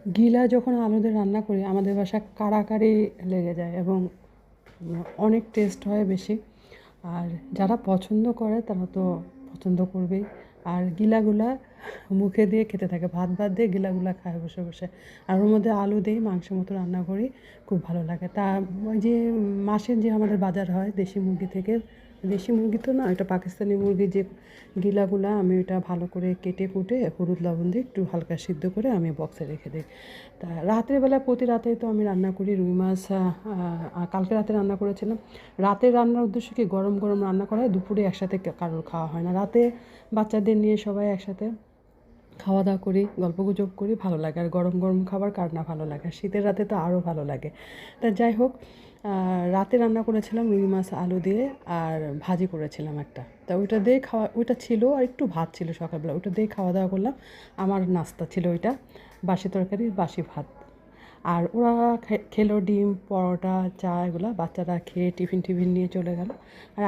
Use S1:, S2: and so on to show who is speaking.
S1: গিলা যখন আলু দিয়ে রান্না করি আমাদের বাসায় কাড়াকাড়ি লেগে যায় এবং অনেক টেস্ট হয় বেশি। আর যারা পছন্দ করে তারা তো পছন্দ করবেই। আর গিলাগুলা মুখে দিয়ে খেতে থাকে, ভাত ভাত দিয়ে গিলাগুলা খায় বসে বসে। আর ওর মধ্যে আলু দিই মাংসের মতো রান্না করি, খুব ভালো লাগে। তা ওই যে মাসের যে আমাদের বাজার হয় দেশি মুরগি থেকে, দেশি মুরগি তো না, এটা পাকিস্তানি মুরগির যে গিলাগুলা, আমি ওটা ভালো করে কেটে কুটে হলুদ লবণ দিয়ে একটু হালকা সিদ্ধ করে আমি বক্সে রেখে দিই। তা রাতের বেলা প্রতি রাতে তো আমি রান্না করি রুই মাছ। কালকে রাতে রান্না করেছিলাম। রাতে রান্নার উদ্দেশ্য কি, গরম গরম রান্না করা হয়, দুপুরে একসাথে কারোর খাওয়া হয় না। রাতে বাচ্চাদের নিয়ে সবাই একসাথে খাওয়া দাওয়া করি, গল্পগুজব করি, ভালো লাগে। আর গরম গরম খাবার কার না ভালো লাগে, শীতের রাতে তো আরও ভালো লাগে। তা যাই হোক, রাতে রান্না করেছিলাম রুই মাছ আলু দিয়ে, আর ভাজি করেছিলাম একটা। তা ওইটা দিয়ে খাওয়া, ওইটা ছিল, আর একটু ভাত ছিল সকালবেলা, ওইটা দিয়ে খাওয়া দাওয়া করলাম। আমার নাস্তা ছিল ওইটা, বাসি তরকারি বাসি ভাত। আর ওরা খেলো ডিম পরোটা চা, এগুলো বাচ্চারা খেয়ে টিফিন টিফিন নিয়ে চলে গেল। আর